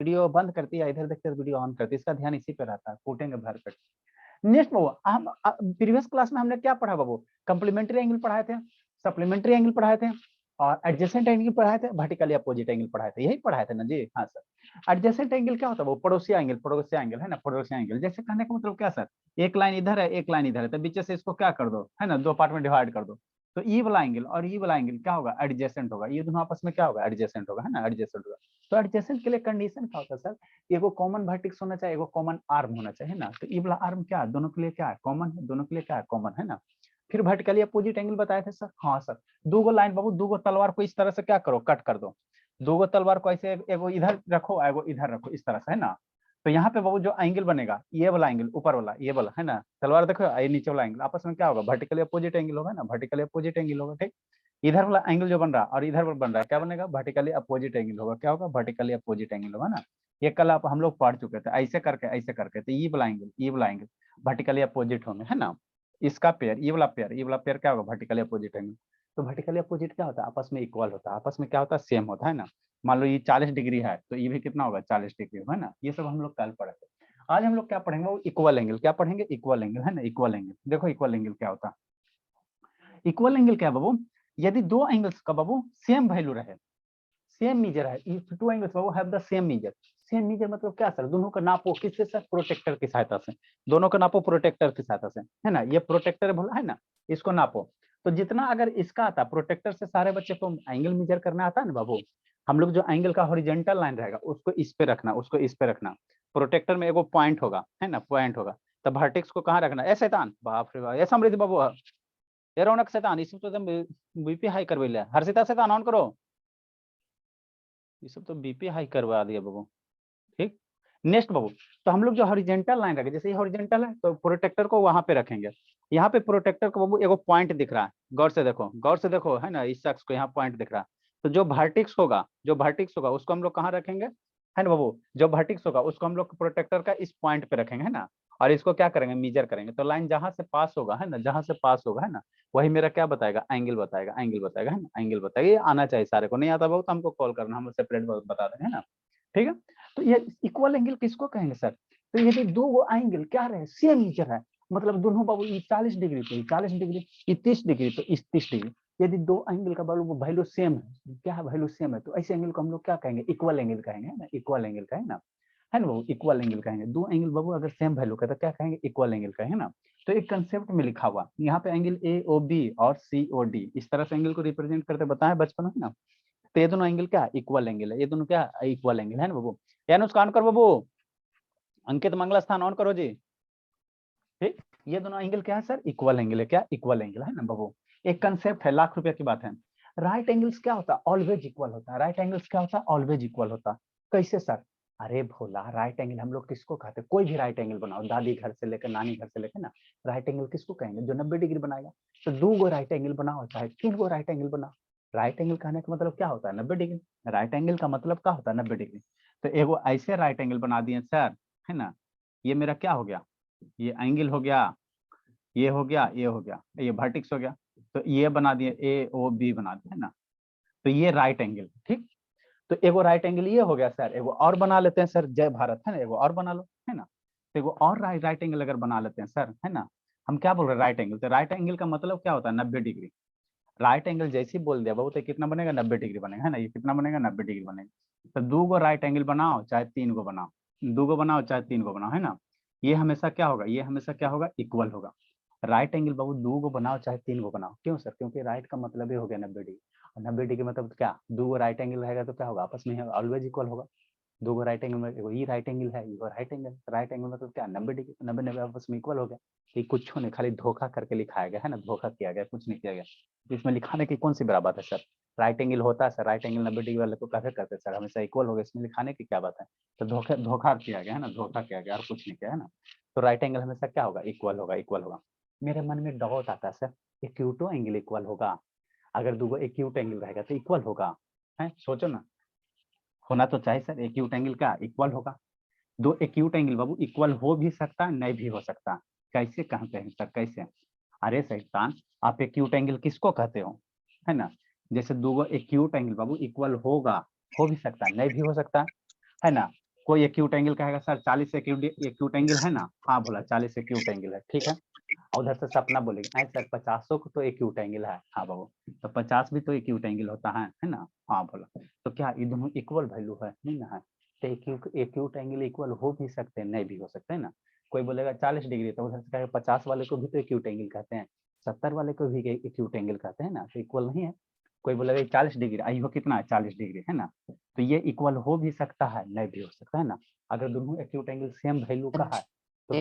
Video बंद करती है, इधर देखते वीडियो ऑन करती है, इसका ध्यान इसी पे रहता है, कूटेंगे भर पेट। नेक्स्ट बाबू, हम प्रीवियस क्लास में हमने क्या पढ़ा बाबू, कंप्लीमेंट्री एंगल पढ़ाए थे, सप्लीमेंट्री एंगल पढ़ाए थे, और एडजेसेंट एंगल पढ़ाए थे, वर्टिकली अपोजिट एंगल पढ़ाए थे, यही पढ़ाए थे ना जी। हाँ सर। एडजेसेंट एंगल क्या होता है वो, पड़ोसी एंगल, पड़ोसी एंगल है ना, पड़ोसी एंगल। जैसे कहने का मतलब क्या सर, एक लाइन इधर है, एक लाइन इधर है, तो बीच से इसको क्या कर दो, है ना, दो पार्ट में डिवाइड कर दो, तो ई वाला एंगल और ई वाला एंगल क्या होगा, एडजेसेंट होगा। ये दोनों आपस में क्या होगा, एडजेसेंट होगा, है ना, एडजेसेंट होगा। तो एडजेसेंट के लिए कंडीशन क्या होता है सर, एगो कॉमन वर्टेक्स होना चाहिए, एगो कॉमन आर्म होना चाहिए ना। तो ई वाला आर्म क्या है, दोनों के लिए क्या है, कॉमन है, दोनों के लिए क्या है, कॉमन है ना। फिर वर्टिकली अपोजिट एंगल बताए थे सर। हाँ सर, दो गो लाइन बाबू, दो गो तलवार को इस तरह से क्या करो, कट कर दो। दो गो तलवार को ऐसे एगो इधर रखो, एगो इधर रखो, इस तरह से, है ना। तो यहाँ पे बाबू जो एंगल बनेगा, ये वाला एंगल, ऊपर वाला ये वाला, है ना, तलवार देखो, ये नीचे वाला एंगल, आपस में क्या होगा, वर्टिकली अपोजिट एंगल होगा ना, वर्टिकली अपोजिट एंगल होगा। ठीक, इधर वाला एंगल जो बन रहा है और इधर वाला बन रहा है, क्या बनेगा, वर्टिकली अपोजिट एंगल होगा। क्या होगा, वर्टिकली अपोजिट एंगल होगा ना। ये कल आप हम लोग पढ़ चुके थे, ऐसे करके, तो ये वाला एंगल, ये वाला एंगल वर्टिकली अपोजिट होंगे, है ना। इसका पेयर, ये वाला पेयर, ये वाला पेयर क्या होगा, वर्टिकली अपोजिट एंगल। तो वर्टिकली अपोजिट क्या होता है, आपस में इक्वल होता है, आपस में क्या होता है, सेम होता है ना। मान लो ये 40 डिग्री है, तो ये भी कितना होगा, 40 डिग्री, है ना। ये सब हम लोग कल पढ़े थे। आज हम लोग क्या पढ़ेंगे, वो इक्वल एंगल। क्या पढ़ेंगे, इक्वल एंगल, है ना, इक्वल एंगल। देखो इक्वल एंगल क्या होता है। इक्वल एंगल क्या है बाबू, यदि दो एंगल्स का बाबू सेम वैल्यू रहे, सेम मीजर है, इफ टू एंगल्स बाबू have the same measure. Same measure मतलब क्या सर, दोनों का नापो किससे सर, प्रोटेक्टर की सहायता से। दोनों का नापो प्रोटेक्टर की सहायता से, है ना। ये प्रोटेक्टर बोला है ना, इसको नापो। तो जितना अगर इसका आता, प्रोटेक्टर से सारे बच्चे को एंगल मीजर करना आता है ना बाबू, हम लोग जो एंगल का हॉरिजेंटल लाइन रहेगा उसको इस पे रखना, उसको इस पे रखना। प्रोटेक्टर में एगो पॉइंट होगा, है ना, पॉइंट होगा। तो वर्टेक्स को कहाँ रखना, ऐसे शैतान, बाप रे बाप, ये समृद्ध बाबू, ये रौनक शैतान, इसी तो एकदम बीपी हाई करवे, हर्षिता शैतान ऑन करो, ये सब तो बीपी हाई करवा दिया बाबू। ठीक, नेक्स्ट बाबू, तो हम लोग जो हॉरिजेंटल लाइन रखेंगे, जैसे ये हॉरिजेंटल है तो प्रोटेक्टर को वहां पे रखेंगे। यहाँ पे प्रोटेक्टर को बाबू एगो पॉइंट दिख रहा है, गौर से देखो, गौर से देखो, है ना, इस शख्स को यहाँ पॉइंट दिख रहा है। तो जो वर्टेक्स होगा, जो वर्टेक्स होगा उसको हम लोग कहाँ रखेंगे, है ना बाबू, जो वर्टेक्स होगा उसको हम लोग प्रोटेक्टर का इस पॉइंट पे रखेंगे, है ना। और इसको क्या करेंगे, मीजर करेंगे। तो लाइन जहां से पास होगा, है ना, जहां से पास होगा, है ना, वही मेरा क्या बताएगा, एंगल बताएगा, एंगल बताएगा, है ना, एंगल बताएगा। ये आना चाहिए सारे को, नहीं आता बाबू तो हमको कॉल करना, हम सेपरेट बता देंगे, है ना। ठीक है, तो ये इक्वल एंगल किसको कहेंगे सर, तो ये दो एंगल क्या रहे, सेम मीजर है, मतलब दोनों बाबू, ये 40 डिग्री तो ये 40 डिग्री, ये 30 डिग्री तो इस 30 डिग्री। यदि दो एंगल का बाबू वैल्यू सेम है, क्या है, वैल्यू सेम है, तो ऐसे एंगल को हम लोग क्या कहेंगे, इक्वल एंगल कहेंगे, है ना, इक्वल एंगल का, है ना बाबू, इक्वल एंगल कहेंगे। दो एंगल बाबू अगर सेम वैल्यू का तो क्या कहेंगे, इक्वल एंगल का, है ना। तो एक कंसेप्ट में लिखा हुआ यहाँ पे एंगल ए ओ बी और सी ओ डी, इस तरह से एंगल को रिप्रेजेंट करते बताया बचपन में, है ना। तो ये दोनों एंगल क्या, इक्वल एंगल है, ये दोनों क्या, इक्वल एंगल है ना बाबू। यानी उसका ऑन कर बाबू, अंकित मंगला स्थान ऑन करो जी। ठीक, ये दोनों एंगल क्या है सर, इक्वल एंगल है, क्या, इक्वल एंगल है ना बाबू। एक कंसेप्ट है, लाख रुपए की बात है। राइट एंगल्स क्या होता है, ऑलवेज इक्वल होता है। राइट एंगल्स क्या होता है, ऑलवेज इक्वल होता है। कैसे सर, अरे भोला, राइट एंगल हम लोग किसको कहते हैं, कोई भी राइट एंगल बनाओ, दादी घर से लेकर नानी घर से लेकर ना, राइट एंगल किसको कहेंगे, जो 90 डिग्री बनाएगा। तो दो गो राइट एंगल बनाओ चाहे तीन गो राइट एंगल बनाओ, राइट एंगल कहने का मतलब क्या होता है, 90 डिग्री। राइट एंगल का मतलब क्या होता है, 90 डिग्री। तो एगो ऐसे राइट एंगल बना दिए सर, है ना, ये मेरा क्या हो गया, ये एंगल हो गया, ये हो गया, ये हो गया, ये वर्टेक्स हो गया। तो ये बना दिए, ए ओ बी बना दिया, है ना। तो ये राइट एंगल, ठीक। तो एगो राइट एंगल ये हो गया सर, एगो और बना लेते हैं सर, जय भारत, है ना, एगो और बना लो, है ना। तो एगो और राइट एंगल अगर बना लेते हैं सर, है ना। हम क्या बोल रहे हैं, राइट एंगल, तो राइट एंगल का मतलब क्या होता है, 90 डिग्री। राइट एंगल जैसे ही बोल दिया बहुत, कितना बनेगा, 90 डिग्री बनेगा, है ना। ये कितना बनेगा, 90 डिग्री बनेगा। तो दो गो राइट एंगल बनाओ चाहे तीन गो बनाओ, दो गो बनाओ चाहे तीन गो बनाओ, है ना, ये हमेशा क्या होगा, ये हमेशा क्या होगा, इक्वल होगा। राइट एंगल बाबू दो गो बनाओ चाहे तीन गो बनाओ, क्यों सर, क्योंकि राइट का मतलब ही हो गया 90 डिग्री, और 90 डिग्री मतलब क्या, दो गो राइट एंगल रहेगा तो क्या होगा, आपस में ऑलवेज इक्वल होगा। दो गो राइट एंगल में एगो ये राइट एंगल है, एगो राइट एंगल मतलब क्या, 90 डिग्री, 90 90 आपस में इक्वल हो गया। ये कुछ नहीं, खाली धोखा करके लिखाया गया, है ना, धोखा किया गया, कुछ नहीं किया गया। तो इसमें लिखाने की कौन सी बड़ा बात है सर, राइट एंगल होता है सर, राइट एंगल 90 डिग्री वाले को कैसे करते सर, हमेशा इक्वल हो गया, इसमें लिखाने की क्या बात है। तो धोखा धोखा किया गया, है ना, धोखा किया गया और कुछ नहीं किया, है ना। तो राइट एंगल हमेशा क्या होगा, इक्वल होगा, इक्वल होगा। मेरे मन में डाउट आता है सर, एक्यूटो एंगल इक्वल होगा, अगर दो एक्यूट एंगल रहेगा तो इक्वल होगा, है, सोचो ना, होना तो चाहिए सर, एक्यूट एंगल का इक्वल होगा। दो एक्यूट एंगल बाबू इक्वल हो भी सकता है, नहीं भी हो सकता। कैसे कहते हैं सर, कैसे, अरे शैतान, आप एक्यूट एंगल किसको कहते हो, है ना। जैसे दो एक्यूट एंगल बाबू इक्वल होगा, हो भी सकता है, नहीं भी हो सकता, है ना। कोई एक्यूट एंगल कहेगा सर 40 एक्यूट एंगल है ना, हाँ बोला 40 एक्यूट एंगल है, ठीक है। और उधर से सपना बोलेगी नहीं सर 50 को तो एक्यूट एंगल है, हाँ बाबू तो 50 भी तो एक्यूट एंगल होता है ना, हाँ बोला। तो क्या ये दोनों इक्वल वैल्यू है, नहीं ना है, तो एक्यूट एंगल इक्वल हो भी सकते हैं, नहीं भी हो सकते हैं ना। कोई बोलेगा 40 डिग्री तो उधर से कहेगा 50 वाले को भी तो एक्यूट एंगल कहते हैं, 70 वाले को भी एक्यूट एंगल कहते हैं ना, तो इक्वल नहीं है। कोई बोलेगा 40 डिग्री, आई हो कितना है 40 डिग्री है ना, तो ये इक्वल हो भी सकता है, नहीं भी हो सकता है ना। अगर दोनों एक्यूट एंगल सेम वैल्यू का है तो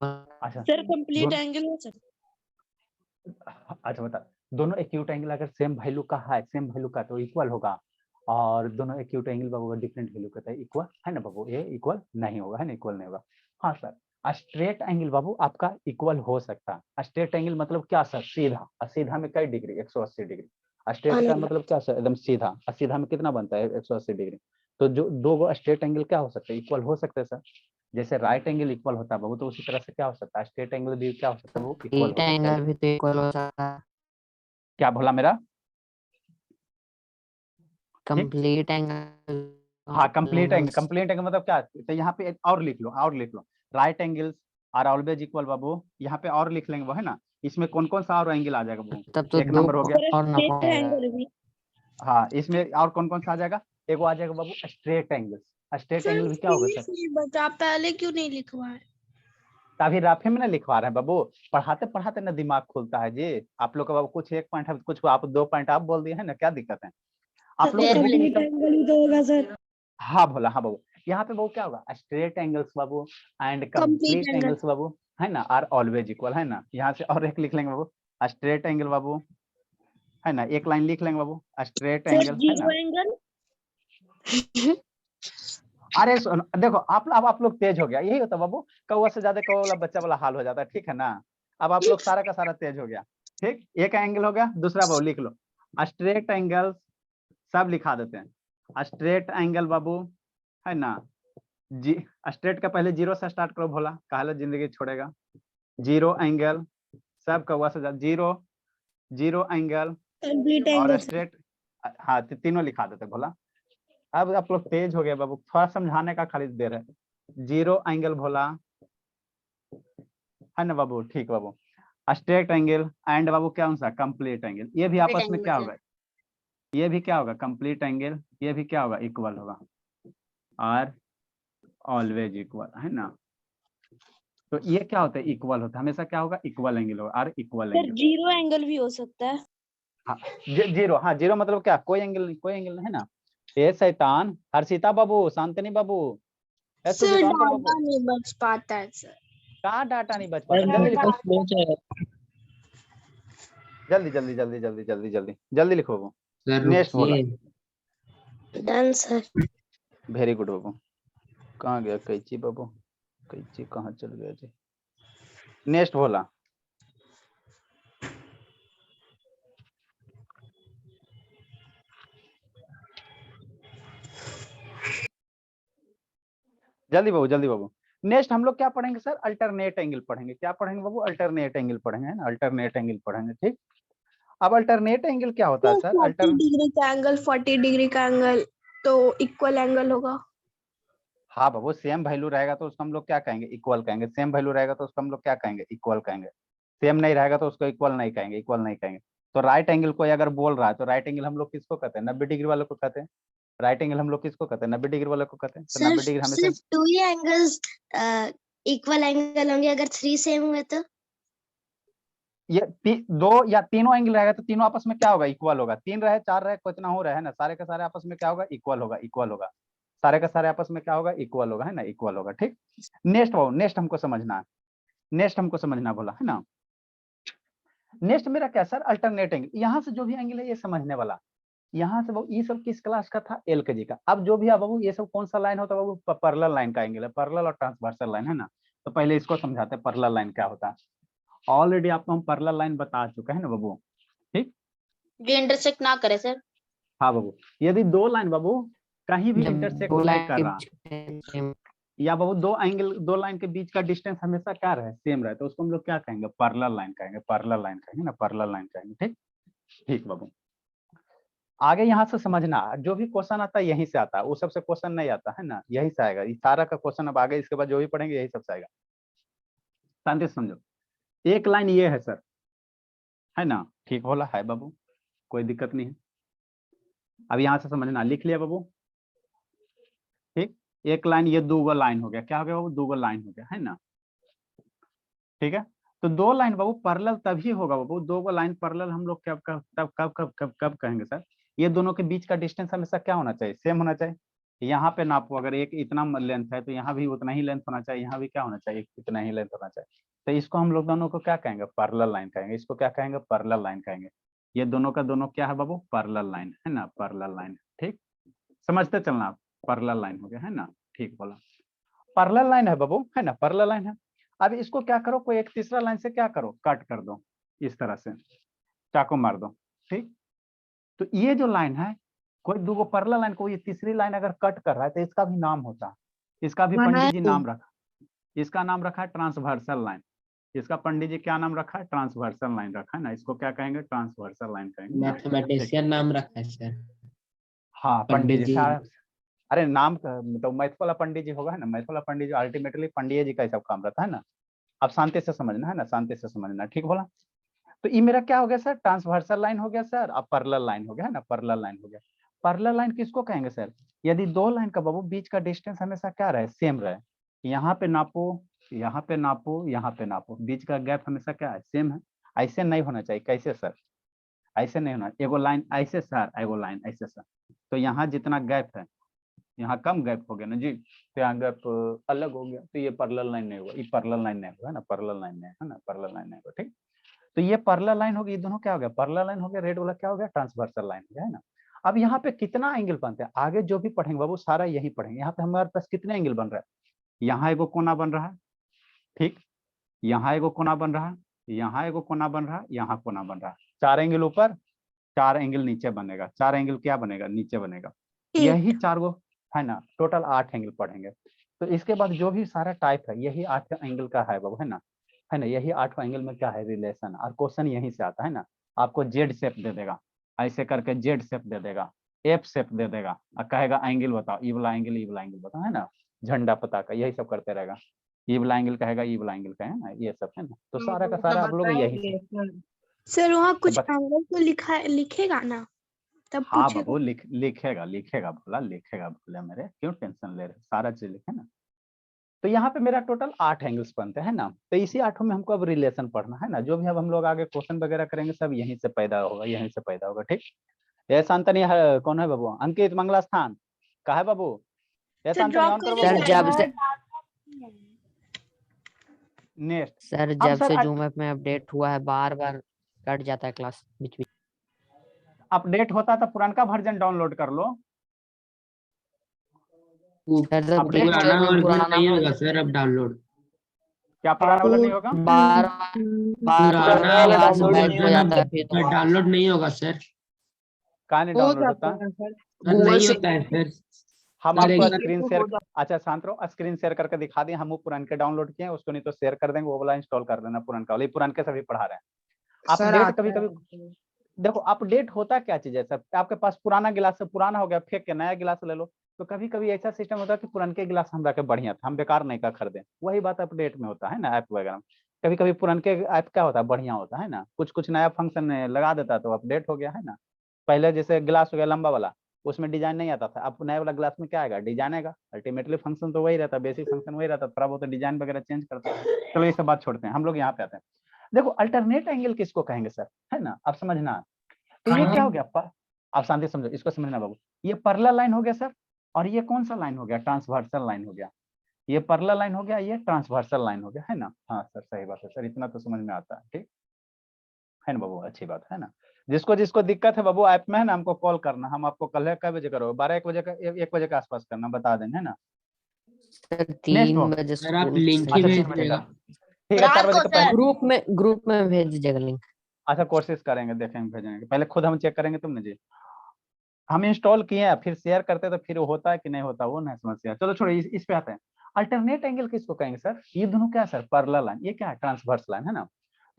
अच्छा सर कंप्लीट एंगल हो सकता अच्छा बता, दोनों एक्यूट एंगल अगर सेम वैल्यू का है, सेम वैल्यू का तो इक्वल होगा, और दोनों एक्यूट एंगल बाबू डिफरेंट वैल्यू का है इक्वल है ना बाबू, ये इक्वल नहीं होगा है ना, इक्वल नहीं होगा। हाँ सर स्ट्रेट एंगल बाबू आपका इक्वल हो सकता है। स्ट्रेट एंगल मतलब क्या सर, सीधा, सीधा में कई डिग्री 180 डिग्री, स्ट्रेट का मतलब क्या सर, एकदम सीधा, सीधा में कितना बनता है 180 डिग्री। तो जो दो गो स्ट्रेट एंगल क्या हो सकता है, इक्वल हो सकते हैं सर। जैसे राइट एंगल इक्वल होता है बाबू, तो उसी तरह से क्या हो सकता है, स्ट्रेट एंगल भी क्या हो सकता है, वो इक्वल हो सकता है। एंगल भी तो इक्वल हो सकता है। क्या बोला मेरा, कंप्लीट एंगल। हाँ कंप्लीट एंगल मतलब क्या, तो यहाँ पे और लिख लो, और लिख लो, right angles are always equal बाबू, यहाँ पे और लिख लेंगे वो है ना। इसमें कौन कौन सा और एंगल आ जाएगा बाबू, तब तो एक दो नंबर हो गया, और स्ट्रेट ना एंगल भी। हाँ इसमें और कौन कौन सा आ जाएगा, एक वो आ जाएगा बाबू स्ट्रेट एंगल्स, स्ट्रेट एंगल भी क्या होगा सर, बता पहले क्यों नहीं लिखवाए? अभी राफे में ना लिखवा रहे हैं बाबू, पढ़ाते पढ़ाते ना दिमाग खुलता है जी। आप लोग का बाबू कुछ एक पॉइंट है, कुछ आप 2 पॉइंट आप बोल दिए है ना, क्या दिक्कत है आप लोग कंप्लीट एंगल ही तो होगा सर। हाँ बोला, हाँ बाबू यहाँ पे बाबू क्या होगा, स्ट्रेट एंगल्स बाबू and complete complete angle. Angles बाबू है ना, आर ऑलवेज इक्वल है ना। यहाँ से और एक लिख लेंगे बाबू, स्ट्रेट एंगल बाबू है ना, एक लाइन लिख लेंगे बाबू, स्ट्रेट सर एंगल है ना। Zero angle. अरे देखो आप लोग तेज हो गया, यही होता बाबू, कौवा से ज्यादा कौवा वाला बच्चा वाला हाल हो जाता है, ठीक है ना। अब आप लोग सारा का सारा तेज हो गया, ठीक, एक एंगल हो गया, दूसरा बाबू लिख लो स्ट्रेट एंगल, सब लिखा देते हैं, स्ट्रेट एंगल बाबू है ना, जी स्ट्रेट का पहले जीरो से स्टार्ट करो भोला, काहे जिंदगी छोड़ेगा, जीरो एंगल, सब कौवा से जीरो, जीरो एंगल कंप्लीट और एंगल। स्ट्रेट, हाँ तीनों लिखा देते भोला। अब आप लोग तेज हो गए बाबू, थोड़ा समझाने का खाली देर है, जीरो एंगल भोला है ना बाबू, ठीक बाबू, स्ट्रेट एंगल एंड बाबू क्या सा कंप्लीट एंगल, ये भी आपस में क्या होगा, ये भी क्या होगा कंप्लीट एंगल, ये भी क्या होगा इक्वल होगा, और ऑलवेज इक्वल है ना। तो ये क्या होता है इक्वल होता है, हमेशा क्या होगा इक्वल एंगल होगा, और equal sir angle. Zero angle भी हो सकता है। हाँ जीरो, हाँ जीरो मतलब क्या, कोई एंगल नहीं, कोई एंगल नहीं है ना। ये शैतान हर्षिता बाबू, शांतनी बाबू, सर सुजीतानपुर डाटा बाबू, नहीं बच पाता है सर। कहाँ डाटा नहीं बच पाता, जल्दी लिखो, जल्दी जल्दी जल्दी जल्दी जल्दी जल्दी जल्दी लिखो बाबू, नेक्स्ट बोला, डन सर। वेरी गुड बाबू। कहाँ गया कैची बाबू, कैची कहाँ चल गया जी, नेक्स्ट बोला, जल्दी बाबू जल्दी बाबू। नेक्स्ट हम लोग क्या पढ़ेंगे सर, अल्टरनेट एंगल पढ़ेंगे, क्या पढ़ेंगे बाबू, अल्टरनेट एंगल पढ़ेंगे है ना, अल्टरनेट एंगल पढ़ेंगे, ठीक। अब अल्टरनेट एंगल क्या होता है सर, 40 डिग्री का एंगल 40 डिग्री का एंगल तो इक्वल एंगल होगा। हाँ बाबू सेम वैल्यू रहेगा तो उसको हम लोग क्या कहेंगे, इक्वल कहेंगे, सेम वैल्यू रहेगा तो उसको हम लोग क्या कहेंगे, इक्वल कहेंगे, सेम नहीं रहेगा तो उसको इक्वल नहीं कहेंगे, इक्वल नहीं कहेंगे। तो राइट एंगल कोई अगर बोल रहा है तो राइट एंगल हम लोग किसको कहते हैं, 90 डिग्री वाले को कहते हैं, राइट एंगल हम लोग किसको कहते हैं, 90 डिग्री वाले को कहते हैं। तो 90 डिग्री हमेशा सिर्फ 2 ही एंगल्स इक्वल एंगल होंगे अगर 3 सेम हुए तो। ये दो या तीनों एंगल रहेगा तो तीनों आपस में क्या होगा, इक्वल होगा, 3 रहे 4 रहे कितना हो रहा है ना, सारे के सारे आपस में क्या होगा, इक्वल होगा, इक्वल होगा, सारे का सारे आपस में क्या होगा, इक्वल होगा है ना, इक्वल होगा, ठीक। नेक्स्ट बाबू, नेक्स्ट हमको समझना है, नेक्स्ट हमको समझना बोला है ना। नेक्स्ट मेरा क्या सर, अल्टरनेट एंगल, यहाँ से जो भी एंगल है ये समझने वाला, यहाँ से बाबू ये सब किस क्लास का था, एलकेजी का। अब जो भी है बाबू ये सब कौन सा लाइन होता है बाबू, पैरेलल लाइन का एंगल है, पैरेलल और ट्रांसवर्सल लाइन है ना। तो पहले इसको समझाते हैं पैरेलल लाइन क्या होता है, ऑलरेडी आपको हम पैरेलल लाइन बता चुके हैं ना बाबू, ठीक। जो इंटरसेक्ट ना करे सर। हाँ बाबू, यदि दो लाइन बाबू कहीं भी इंटरसेक्ट नहीं कर रहा, या बाबू दो लाइन के बीच का डिस्टेंस हमेशा क्या रहे, सेम रहे, तो उसको हम लोग क्या कहेंगे, पैरेलल लाइन कहेंगे, पैरेलल लाइन कहेंगे ना, पैरेलल लाइन कहेंगे, ठीक। ठीक बाबू, आगे यहाँ से समझना, जो भी क्वेश्चन आता है यहीं से आता है, वो सबसे क्वेश्चन नहीं आता है ना, यहीं से आएगा, इस सारा का क्वेश्चन अब आगे इसके बाद जो भी पढ़ेंगे यही सबसे आएगा। शांति से समझो, एक लाइन ये है सर, है ना, ठीक बोला है बाबू, कोई दिक्कत नहीं है। अब यहाँ से समझना, लिख लिया बाबू, ठीक, एक लाइन, ये 2 लाइन हो गया, क्या हो गया बाबू, 2 लाइन हो गया, है ना, ठीक है। तो 2 लाइन बाबू पैरेलल तभी होगा बाबू, 2 लाइन पैरेलल हम लोग कब कब तब कब कहेंगे सर, ये दोनों के बीच का डिस्टेंस हमेशा क्या होना चाहिए, सेम होना चाहिए। यहाँ पे नापो, अगर एक इतना लेंथ है तो यहाँ भी उतना ही लेंथ होना चाहिए, यहाँ भी क्या होना चाहिए, इतना ही लेंथ होना चाहिए। तो इसको हम लोग दोनों को क्या कहेंगे, पैरेलल लाइन कहेंगे, इसको क्या कहेंगे, पैरेलल लाइन कहेंगे। ये दोनों का दोनों क्या है बाबू, पैरेलल लाइन, है ना, पैरेलल लाइन, ठीक, समझते चलना आप, पैरेलल लाइन हो गया, है ना, ठीक बोला, पैरेलल लाइन है बाबू, है ना, पैरेलल लाइन है। अब इसको क्या करो, कोई एक तीसरा लाइन से क्या करो, कट कर दो, इस तरह से चाकू मार दो, ठीक। तो ये जो लाइन है, कोई 2 पैरेलल लाइन को ये तीसरी लाइन अगर कट कर रहा है तो इसका भी नाम होता है, इसका भी पंडित जी नाम रखा, इसका नाम रखा है ट्रांसवर्सल लाइन, इसका पंडित जी क्या नाम रखा है, ट्रांसवर्सल लाइन रखा है ना, इसको क्या कहेंगे, ट्रांसवर्सल लाइन कहेंगे। मैथमेटिशियन नाम रखा है सर। हाँ पंडित जी, जी। अरे नाम तो मैथ वाला पंडित जी होगा, है ना, मैथ वाला पंडित जी अल्टीमेटली पंडित जी का ही सब काम रहता है ना। अब शांति से समझना, है ना, शांति से समझना, ठीक बोला। तो ये मेरा क्या हो गया सर, ट्रांसवर्सल लाइन हो गया सर, अब पैरेलल लाइन हो गया, है ना, पैरेलल लाइन हो गया। पैरेलल लाइन किसको कहेंगे सर, यदि 2 लाइन का बाबू बीच का डिस्टेंस हमेशा क्या रहे, सेम रहे, यहाँ पे नापो, यहाँ पे नापो, यहाँ पे नापो, बीच का गैप हमेशा क्या है, सेम है। ऐसे नहीं होना चाहिए, कैसे सर, ऐसे नहीं होना, एगो लाइन ऐसे सर, एगो लाइन ऐसे सर, तो यहाँ जितना गैप है, यहाँ कम गैप हो गया ना जी, तो यहाँ गैप अलग हो गया, तो ये पैरेलल लाइन नहीं होगा, ये पैरेलल लाइन नहीं होगा, है ना, पैरेलल लाइन नहीं है ना, पैरेलल लाइन नहीं होगा, ठीक। तो ये पैरेलल लाइन होगी, ये दोनों क्या हो गया, पैरेलल लाइन हो गया, रेड वाला क्या हो गया, ट्रांसवर्सल लाइन हो गया, है ना। अब यहाँ पे कितना एंगल बनते हैं, आगे जो भी पढ़ेंगे बाबू सारा यही पढ़ेंगे। यहाँ पे हमारे पास कितने एंगल बन रहा है, यहाँ एगो कोना बन रहा है, ठीक, यहाँ एगो कोना बन रहा है, यहाँ एगो कोना बन रहा है, यहाँ कोना बन रहा है, 4 एंगल ऊपर, 4 एंगल नीचे बनेगा, 4 एंगल क्या बनेगा, नीचे बनेगा, यही 4 गो, है ना, टोटल 8 एंगल पढ़ेंगे। तो इसके बाद जो भी सारा टाइप है यही 8 एंगल का है बाबू, है ना, है ना, यही 8 एंगल में क्या है, रिलेशन, और क्वेश्चन यहीं से आता है ना। आपको जेड शेप दे देगा, ऐसे करके जेड शेप दे देगा, एफ शेप दे देगा, और कहेगा एंगल बताओ, ई वाला एंगल बताओ, है ना, झंडा पता का, यही सब करते रहेगा, ई वाला एंगल कहेगा, ई वाला एंगल का, है ना, ये सब, है ना। तो सारा का सारा आप लोग यही सर वहाँ कुछ बत- एंगल तो लिखेगा ना, तब हाँ पूछेगा। बाबू लिखेगा बोला मेरे, क्यों टेंशन ले रहे, सारा चीज लिखे ना। तो यहाँ पे मेरा टोटल 8 एंगल्स बनते हैं ना, तो इसी 8 में हमको अब रिलेशन पढ़ना है ना, जो भी अब हम लोग आगे क्वेश्चन वगैरह करेंगे सब यहीं से पैदा होगा, यहीं से पैदा होगा, ठीक। ये शांतनी है, कौन है बाबू, अंकित मंगला स्थान का है बाबू, ये सर शांतनी ऑन करो सर बाबू। जब से नेक्स्ट, सर अब जब सर से जूम ऐप में अपडेट हुआ है बार बार कट जाता है क्लास बीच बीच। अपडेट होता तो पुराना वर्जन डाउनलोड कर लो, सर जब अपडेट लेक्चर पुराना में वर्जन पुराना नहीं होगा सर अब डाउनलोड। क्या पुराना वाला नहीं होगा, बार बार पुराना क्लास वर्जन बैच हो जाता है अब फिर दोबारा डाउनलोड नहीं होगा सर। कहा नहीं डाउनलोड होता है, सर नहीं होता है सर। हम सर आपको एक स्क्रीन शेयर, अच्छा शांत रहो, स्क्रीन शेयर करके दिखा दें, हम वो पुरान के डाउनलोड किए हैं, उसको नहीं तो शेयर कर देंगे, वो वाला इंस्टॉल कर देना, पुरान का वाला, पुरान के सभी पढ़ा रहे हैं। अपडेट कभी कभी देखो, अपडेट होता क्या चीज है सर, आपके पास पुराना गिलास से पुराना हो गया, फेंक के नया गिलास ले लो, तो कभी कभी ऐसा सिस्टम होता है कि पुरान के गिलास हम रखे बढ़िया था, हम बेकार नहीं का खरीदे, वही बात अपडेट में होता है ना, ऐप वगैरह में। कभी कभी पुरान के ऐप क्या होता है, बढ़िया होता है ना, कुछ कुछ नया फंक्शन लगा देता है तो अपडेट हो गया, है ना। पहले जैसे गिलास हो गया लंबा वाला, उसमें डिजाइन नहीं आता था, अब नए वाला ग्लास में क्या आएगा, डिजाइन आएगा, अल्टीमेटली फंक्शन तो वही रहता है, बेसिक फंक्शन वही रहता है, थोड़ा बहुत डिजाइन वगैरह चेंज करते हैं। चलो ये सब बात छोड़ते हैं, हम लोग यहाँ पे आते हैं। देखो अल्टरनेट एंगल किसको कहेंगे सर, है ना, अब समझना। तो ये क्या हो गया, आप शांति समझो, इसको समझना बाबू, ये पैरेलल लाइन हो गया सर, और ये कौन सा लाइन हो गया, ट्रांसवर्सल लाइन हो गया, ये पैरेलल लाइन हो गया, ये ट्रांसवर्सल लाइन हो गया, है ना। हाँ सर सही बात है सर, इतना तो समझ में आता है, ठीक है ना बाबू, अच्छी बात है ना। जिसको जिसको दिक्कत है बाबू ऐप में, है ना, हमको कॉल करना, हम आपको कल है, कै बजे करो, 12-1 बजे का, 1 बजे के आसपास करना, बता देंगे, है ना। सर नेक्स्ट 3 बजे सर आप स्कूल लिंक से ही अच्छा भेज 3 बजे का, देगा। ठीक है, 4 बजे के पहले, ग्रुप में भेज दीजिएगा लिंक। अच्छा कोशिश करेंगे, देखेंगे भेजेंगे, पहले खुद हम चेक करेंगे तुमने जी, हम इंस्टॉल किए हैं, फिर शेयर करते तो फिर होता है कि नहीं होता, वो नहीं समस्या। चलो छोड़ो, इस पे आते हैं। अल्टरनेट एंगल किसको कहेंगे सर, ये दोनों क्या है सर, पैरेलल लाइन, ये क्या है, ट्रांसवर्स लाइन, है ना।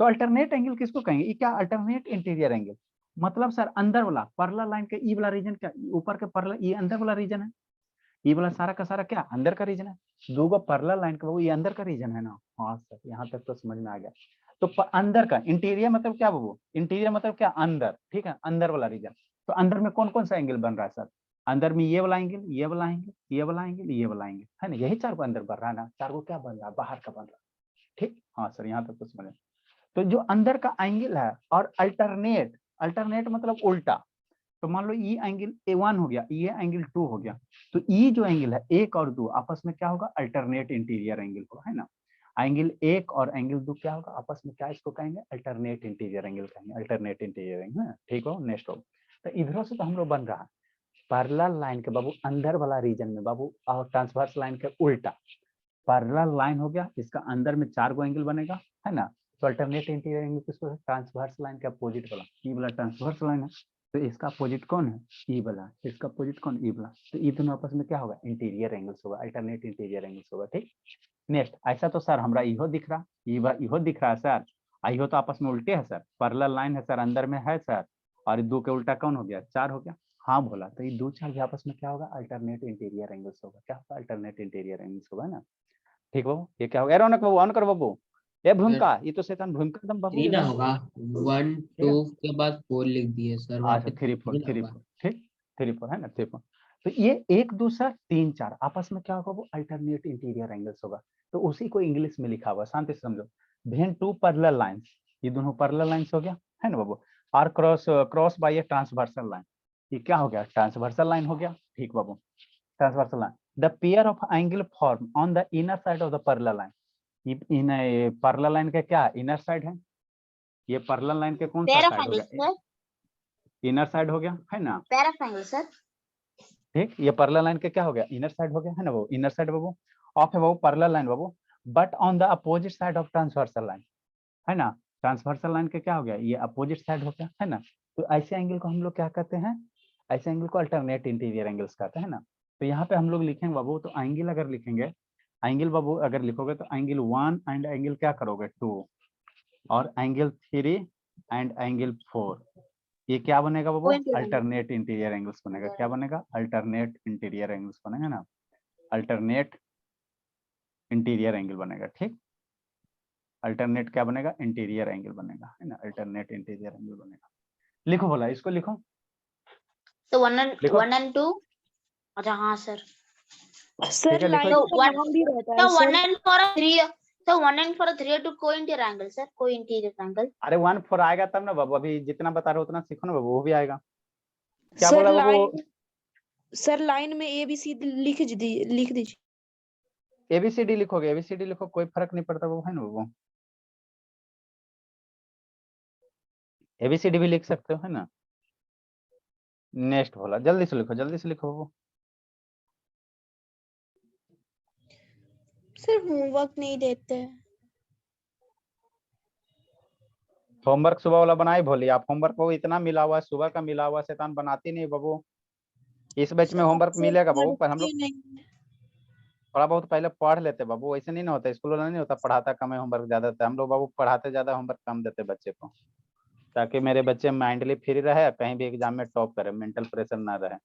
तो अल्टरनेट एंगल किसको कहेंगे, ये क्या, अल्टरनेट इंटीरियर एंगल, मतलब सर अंदर वाला पैरेलल लाइन के ई वाला रीजन क्या, ऊपर के पैरेलल ये अंदर वाला रीजन है, ये वाला सारा का सारा क्या अंदर का रीजन है, दो गो पैरेलल लाइन का वो ये अंदर का रीजन है ना। हाँ सर यहाँ तक तो समझ में आ गया। तो अंदर का इंटीरियर मतलब क्या बाबू, इंटीरियर मतलब क्या अंदर, ठीक है अंदर वाला रीजन। तो अंदर में कौन कौन सा एंगल बन रहा है सर, अंदर में ये वाला एंगल, ये वाला एंगल, ये वाला एंगल, ये वाला एंगल, है ना, यही चार को अंदर बन रहा है ना, चार को क्या बन रहा है बाहर का बन रहा है, ठीक। हाँ सर यहाँ तक तो समझ। तो जो अंदर का एंगल है और अल्टरनेट, अल्टरनेट मतलब उल्टा, तो मान लो ये एंगल A1 हो गया, ये एंगल 2 हो गया, तो ये जो एंगल है 1 और 2 आपस में क्या होगा, अल्टरनेट इंटीरियर एंगल होगा, है ना। एंगल 1 और एंगल 2 क्या होगा आपस में, क्या इसको कहेंगे, अल्टरनेट इंटीरियर एंगल कहेंगे, अल्टरनेट इंटीरियर एंगल, ठीक हो। नेक्स्ट हो, तो इधरों से तो हम लोग बन रहा है पैरेलल लाइन के बाबू अंदर वाला रीजन में बाबू, और ट्रांसवर्स लाइन के उल्टा पैरेलल लाइन हो गया, इसका अंदर में 4 गो एंगल बनेगा, है ना। तो अल्टरनेट इंटीरियर एंगल किसको है, ट्रांसवर्स लाइन के अपोजिट वाला, ई वाला ट्रांसवर्स लाइन है, तो इसका अपोजिट कौन है, ई वाला, इसका अपोजिट कौन, ई वाला, तो ये दोनों आपस में क्या होगा, इंटीरियर एंगल्स होगा, अल्टरनेट इंटीरियर एंगल्स होगा, ठीक। नेक्स्ट, ऐसा तो सर हमरा इहो दिख रहा, इहो दिख रहा है सर, इहो तो आपस में उल्टे है सर, पैरेलल लाइन है सर, अंदर में है सर, और 2 के उल्टा कौन हो गया, 4 हो गया। हाँ बोला, तो ये 2 4 भी आपस में क्या होगा, अल्टरनेट इंटीरियर एंगल्स होगा, क्या होगा, अल्टरनेट इंटीरियर एंगल्स होगा ना, ठीक बाबू। ये क्या होगा, रौनक बाबू ऑन कर बाबू, ये भूमिका, ये तो शैतान भूमिका एकदम बाबू 3 ना एकदम, होगा, 1 2 के बाद 4 लिख दिए सर, वहाँ अच्छा पे 3 4 3 ना 3 होगा। 4, ठीक 3 4 है ना, 3 4। तो ये 1 2 3 4 आपस में क्या होगा, वो अल्टरनेट इंटीरियर एंगल्स होगा। तो उसी को इंग्लिश में लिखा हुआ, शांति से समझो, व्हेन टू पैरेलल लाइंस, ये दोनों पैरेलल लाइंस हो गया, है ना बाबू, are cross by a transversal line, ये क्या हो गया, ट्रांसवर्सल लाइन हो गया, ठीक बाबू, transversal line. The pair of angle form on the inner side of the parallel line, इन पैरेलल लाइन का क्या इनर साइड है, ये पैरेलल लाइन के कौन सा पेयर ऑफ साइड हो एंगल गया, सर, इनर साइड हो गया, है ना, पेयर ऑफ एंगल सर, ठीक। ये पैरेलल लाइन के क्या हो गया, इनर साइड हो गया, है ना वो इनर साइड बाबू, ऑफ है बाबू पैरेलल लाइन बाबू, but on the opposite side of transversal line, है ना, ट्रांसवर्सल लाइन के क्या हो गया, ये अपोजिट साइड हो गया, है ना। तो ऐसे एंगल को हम लोग क्या कहते हैं, ऐसे एंगल को अल्टरनेट इंटीरियर एंगल्स कहते हैं ना। तो यहाँ पे हम लोग लिखेंगे बाबू, तो एंगल अगर लिखेंगे, एंगल बाबू अगर लिखोगे तो एंगल 1 एंड एंगल क्या करोगे 2, और एंगल 3 एंड एंगल 4, ये क्या बनेगा बाबू, अल्टरनेट इंटीरियर एंगल्स बनेगा, क्या बनेगा, अल्टरनेट इंटीरियर एंगल्स बनेगा ना, अल्टरनेट इंटीरियर एंगल बनेगा, ठीक। अल्टरनेट क्या बनेगा, इंटीरियर एंगल बनेगा, है ना, अल्टरनेट इंटीरियर एंगल बनेगा। लिखो बोला, इसको लिखो, तो लिखो 1 and 2, अच्छा हाँ सर, सर ठीक है, लिखो। लाइन तो का नाम भी रहता है so 1 sir. and for a 3, so 1 and for a 3 to co-interior angle sir, co-interior angle, अरे 1 4 आएगा तब ना बाबू, अभी जितना बता रहे हो उतना सीखो ना बाबू, वो भी आएगा। क्या सर बोला बाबू, लाइन, सर लाइन में ABC लिख दीजिए। ABCD लिखोगे, ABCD लिखो, कोई फर्क नहीं पड़ता बाबू, है ना बाबू, ABCD भी लिख सकते हो, है ना। नेक्स्ट बोला, जल्दी से लिखो, जल्दी से लिखो बाबू। सर होमवर्क नहीं देते। होमवर्क सुबह वाला बनाई भोली, आप होमवर्क को इतना मिला हुआ है, सुबह का मिला हुआ, शैतान बनाती नहीं बाबू। इस बैच में होमवर्क मिलेगा बाबू, पर हम लोग थोड़ा बहुत पहले पढ़ लेते बाबू, ऐसे नहीं ना होता, स्कूल में नहीं होता पढ़ाता कम है होमवर्क ज्यादा देता है, हम लोग बाबू पढ़ाते ज्यादा होमवर्क कम देते बच्चे को, ताकि मेरे बच्चे माइंडली फ्री रहे, कहीं भी एग्जाम में टॉप करे, मेंटल प्रेशर ना रहे।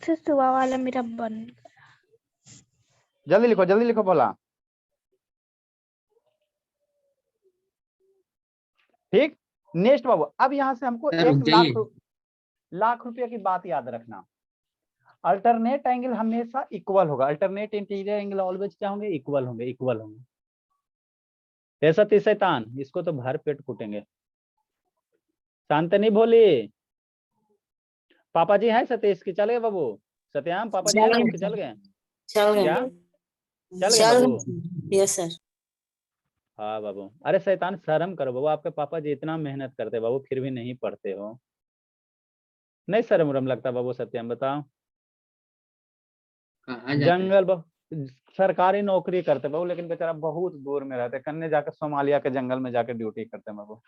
सर सुबह वाला मेरा बन, जल्दी लिखो बोला, ठीक। नेक्स्ट बाबू, अब यहाँ से हमको सर, 1 लाख रुपए की बात याद रखना, अल्टरनेट एंगल हमेशा इक्वल होगा, अल्टरनेट इंटीरियर एंगल ऑलवेज क्या होंगे, इक्वल होंगे, इक्वल होंगे। ऐसा तीस शैतान, इसको तो भर पेट कूटेंगे, शांत नहीं भोली। पापा जी हैं सतीश की, चल गए बाबू, सत्याम पापा जी हैं बाबू की, चल गए, चल क्या गए, चल गए बाबू, यस सर। हाँ बाबू। अरे शैतान शर्म करो बाबू, आपके पापा जी इतना मेहनत करते बाबू, फिर भी नहीं पढ़ते हो, नहीं शर्म उरम लगता बाबू, सत्यम बताओ। कहाँ जाते हैं? जंगल सरकारी नौकरी करते बाबू, लेकिन बेचारा बहुत दूर में रहते, कन्ने जाकर सोमालिया के जंगल में जाकर ड्यूटी करते बाबू।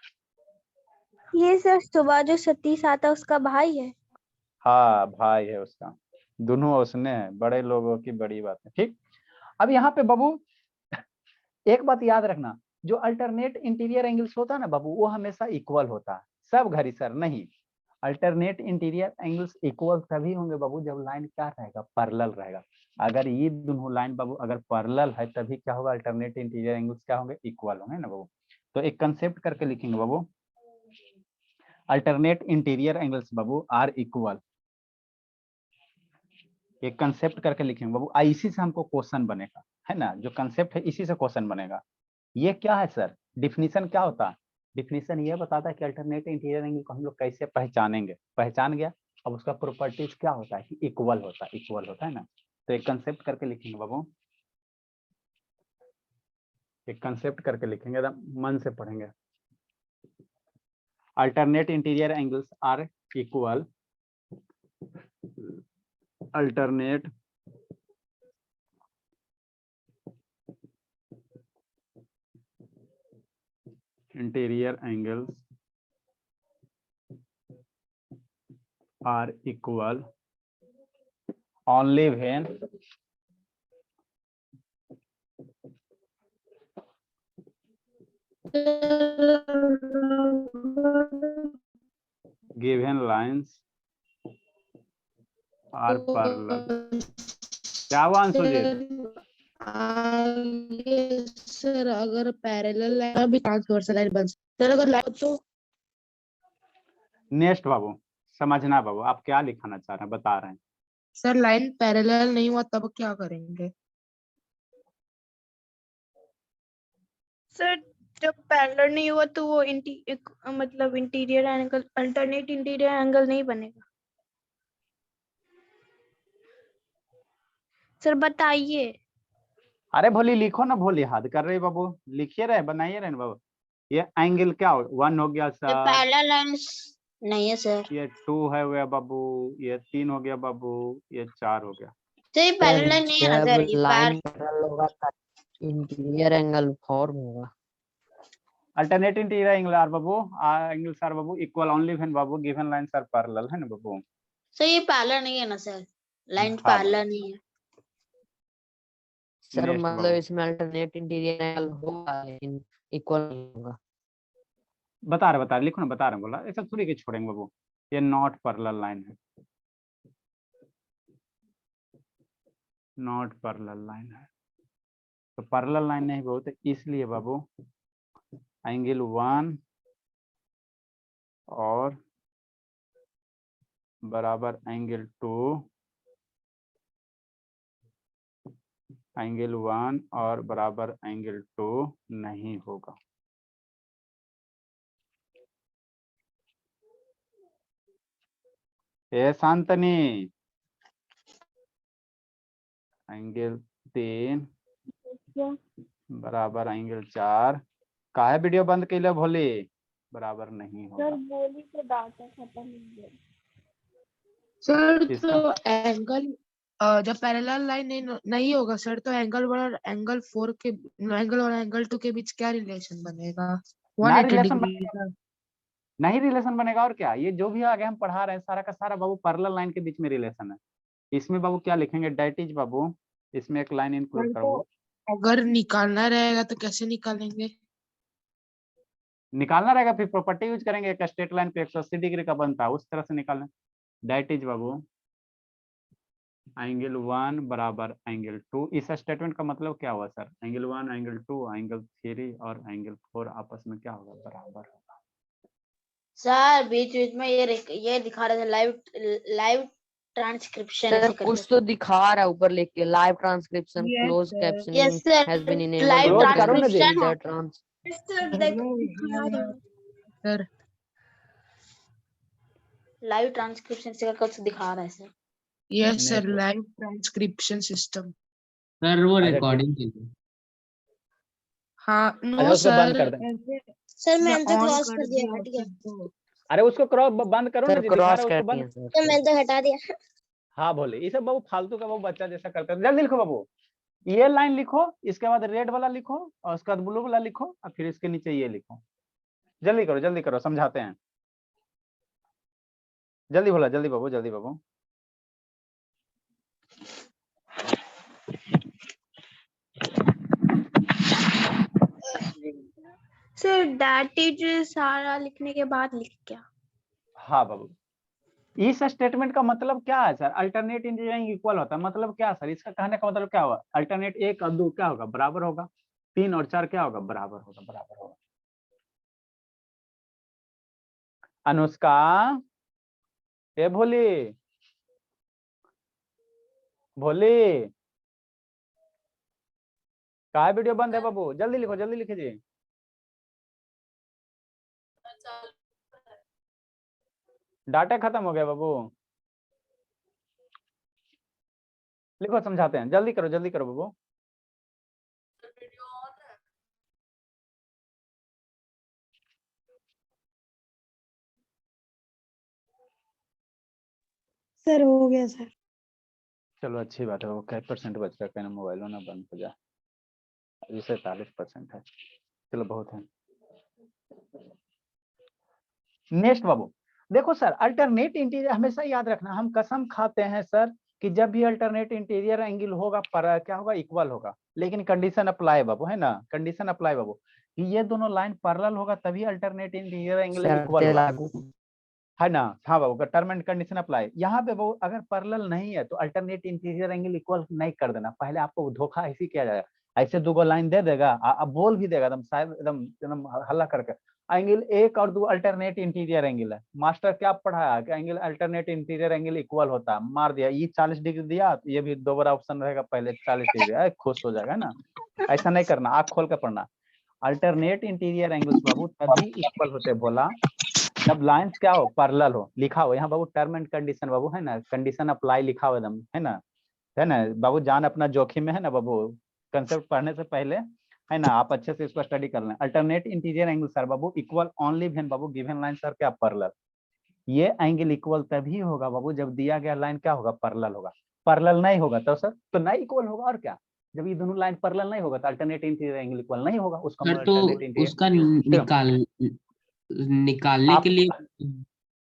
ये सर सुबह जो सतीश आता उसका भाई है। हाँ भाई है उसका, दोनों उसने है, बड़े लोगों की बड़ी बात है, ठीक। अब यहाँ पे बाबू एक बात याद रखना, जो अल्टरनेट इंटीरियर एंगल्स होता है ना बाबू, वो हमेशा इक्वल होता है, सब घड़ी सर नहीं। अल्टरनेट इंटीरियर एंगल्स इक्वल तभी होंगे बाबू जब लाइन क्या रहेगा, पैरेलल रहेगा। अगर ये दोनों लाइन बाबू अगर पैरेलल है तभी क्या होगा, अल्टरनेट इंटीरियर एंगल्स क्या होंगे, इक्वल होंगे ना बाबू। तो एक कंसेप्ट करके लिखेंगे बाबू, अल्टरनेट इंटीरियर एंगल्स बाबू आर इक्वल। एक कंसेप्ट करके लिखेंगे बाबू, इसी से हमको क्वेश्चन बनेगा, है ना, जो कंसेप्ट है इसी से क्वेश्चन बनेगा। ये क्या है सर, डिफिनीशन क्या होता है, डिफिनीशन ये बताता है कि अल्टरनेट इंटीरियर एंगल को हम लोग कैसे पहचानेंगे, पहचान गया। अब उसका प्रॉपर्टीज क्या होता है कि इक्वल होता है, इक्वल होता है ना। तो एक कंसेप्ट करके लिखेंगे बाबू, एक कंसेप्ट करके लिखेंगे, एकदम मन से पढ़ेंगे। Alternate interior angles are equal, alternate interior angles are equal only when given lines are parallel। क्या हुआ अंशुजीत? सर अगर पैरेलल लाइन भी ट्रांसवर्सल लाइन बन सकती है, अगर लाइन तो नेक्स्ट बाबू समझना बाबू, आप क्या लिखाना चाह रहे हैं, बता रहे हैं। सर लाइन पैरेलल नहीं हुआ तब क्या करेंगे? सर जब पैरेलल नहीं हुआ तो वो मतलब interior angle, alternate interior angle नहीं बनेगा। सर बताइए। अरे भोली लिखो ना, भोली हाथ कर रहे बाबू, लिखिए रहे, बनाइए रहे ना बाबू। ये एंगल क्या हो, 1 हो गया सर, पैरेलल लाइंस नहीं है सर। ये 2 है हो गया बाबू, ये 3 हो गया बाबू, ये 4 हो गया। तो ये पैरेलल लाइन नहीं है ना सर, जब ये लाइन पैरेलल होगा तब इंटीरियर एंगल फॉर्म होगा। अल्टरनेट इंटीरियर एंगल आर बाबू, एंगल्स आर बाबू इक्वल ओनली व्हेन बाबू गिवन लाइंस आर पैरेलल, है ना बाबू। सर ये पैरेलल नहीं है ना सर, लाइन हाँ पैरेलल नहीं है। सर नेक्स्ट मतलब बाबू इसमें अल्टरनेट इंटीरियर एंगल होगा लेकिन इक्वल नहीं होगा। बता रहे लिखो ना, बता रहे बोला, ऐसा थोड़ी कि छोड़ेंगे बाबू। ये नॉट पैरेलल लाइन है, नॉट पैरेलल लाइन है, तो पैरेलल लाइन नहीं बाबू, तो इसलिए बाबू एंगल 1 और बराबर एंगल 2, एंगल 1 और बराबर एंगल 2 नहीं होगा। ए शांतनी, एंगल 3 बराबर एंगल 4 काहे वीडियो बंद कैले भोली, बराबर नहीं होगा। सर बोली तो डाटा खत्म हो गया। सर इसका तो एंगल जब पैरेलल लाइन नहीं होगा सर, तो एंगल 1 और एंगल 4 के, एंगल और एंगल 2 के बीच क्या रिलेशन बनेगा? ना 180 रिलेशन डिग्री का। नहीं रिलेशन बनेगा और क्या, ये जो भी आगे हम पढ़ा रहे हैं सारा का सारा बाबू पैरेलल लाइन के बीच में रिलेशन है। इसमें बाबू क्या लिखेंगे, डेट इज बाबू, इसमें एक लाइन इंक्लूड सर करो तो बाबू। अगर निकालना रहेगा तो कैसे निकालेंगे? निकालना रहेगा फिर प्रॉपर्टी यूज करेंगे, एक स्ट्रेट लाइन पे 180 डिग्री का बनता है उस तरह से निकालना। डेट इज बाबू एंगल 1 बराबर एंगल 2। इस स्टेटमेंट का मतलब क्या हुआ सर, एंगल 1 एंगल 2 एंगल 3 और एंगल 4 आपस में क्या होगा, बराबर होगा। सर बीच बीच में ये दिखा रहे थे लाइव ट्रांसक्रिप्शन सर ऐसे करके। कुछ तो दिखा रहा है ऊपर लिख के, live transcription Yes, close sir. Captioning yes sir, has been enabled live Close करो ना जी। ट्रांसक्रिप्शन सर लाइव ट्रांसक्रिप्शन से कुछ दिखा रहा है sir. Yes sir, Network। Live transcription system. Sir वो अच्छा, रिकॉर्डिंग के लिए। हाँ अच्छा, नो उसको बंद सर, कर दें। ऐसे सर मैंने तो ऑन क्रॉस कर कर दिया, दिया हट गया। तो अरे उसको क्रॉस बंद करो ना सर जी, दिखा क्रॉस रहा है कर उसको दिए बंद। सर। तो मैंने तो हटा दिया। हाँ भोले, ये सब बाबू फालतू का बाबू बच्चा जैसा करता है। जल्दी लिखो बाबू, ये लाइन लिखो, इसके बाद रेड वाला लिखो और उसके बाद ब्लू वाला लिखो और फिर इसके नीचे ये लिखो। जल्दी करो समझाते हैं। जल्दी भोला, जल्दी बाबू, जल्दी बाबू। सर दैट इज सारा लिखने के बाद लिख क्या? हाँ बाबू, इस स्टेटमेंट का मतलब क्या है सर? अल्टरनेट इंजीनियरिंग इक्वल होता है, मतलब क्या सर? इसका कहने का मतलब क्या होगा? अल्टरनेट 1 और 2 क्या होगा? बराबर होगा। 3 और 4 क्या होगा? बराबर होगा, बराबर होगा। अनुष्का, ए भोली, भोली, का वीडियो बंद है बाबू? जल्दी लिखो, जल्दी लिखिए जी। डाटा खत्म हो गया बाबू, लिखो, समझाते हैं। जल्दी करो बाबू। सर हो गया सर। चलो अच्छी बात है। वो क्या % बच रहा है? कहना मोबाइल ना बंद हो जाए। अभी 47% है। चलो बहुत है। नेक्स्ट बाबू, देखो सर, अल्टरनेट इंटीरियर हमेशा याद रखना, हम कसम खाते हैं सर कि जब भी अल्टरनेट इंटीरियर एंगल होगा पर क्या होगा? इक्वल होगा। लेकिन कंडीशन अप्लाई बाबू, है ना? कंडीशन अप्लाई बाबू कि ये दोनों लाइन पैरेलल होगा तभी अल्टरनेट इंटीरियर एंगल इक्वल शर्तें होगा, लागू। है ना? हाँ बाबू, टर्म एंड कंडीशन अप्लाई। यहाँ पे बाबू अगर पैरेलल नहीं है तो अल्टरनेट इंटीरियर एंगल इक्वल नहीं कर देना। पहले आपको धोखा ऐसे किया जाएगा, ऐसे 2 लाइन दे देगा, अब बोल भी देगा एकदम शायद एकदम एकदम हल्ला करके, एंगल 1 और 2 अल्टरनेट इंटीरियर एंगल है। मास्टर क्या पढ़ाया कि angle alternate interior angle equal होता है, मार दिया। ये 40 डिग्री दिया तो ये भी दोबारा ऑप्शन रहेगा, पहले 40 डिग्री, खुश हो जाएगा, है ना? ऐसा नहीं करना, आँख खोल कर पढ़ना। अल्टरनेट इंटीरियर एंगल्स बाबू तभी इक्वल होते बोला जब लाइंस क्या हो? पैरेलल हो। लिखा हो यहाँ बाबू टर्म एंड कंडीशन बाबू, है ना? कंडीशन अप्लाई लिखा हो एकदम, है ना? है ना बाबू? जान अपना जोखिम में, है ना बाबू? कंसेप्ट पढ़ने से पहले, है ना, आप अच्छे से इसको स्टडी कर लें। Alternate interior angle sir Babu equal only when बाबू गिवन लाइन सर क्या? पैरेलल। ये एंगल इक्वल तभी होगा बाबू जब दिया गया लाइन क्या होगा? पैरेलल होगा। पैरेलल नहीं होगा तो सर तो नहीं इक्वल होगा, और क्या? जब ये दोनों लाइन पैरेलल नहीं होगा तो अल्टरनेट इंटीरियर एंगल इक्वल नहीं होगा, उसका सर मतलब तो अल्टरनेट इंटीरियर। उसका निकालने के आप लिए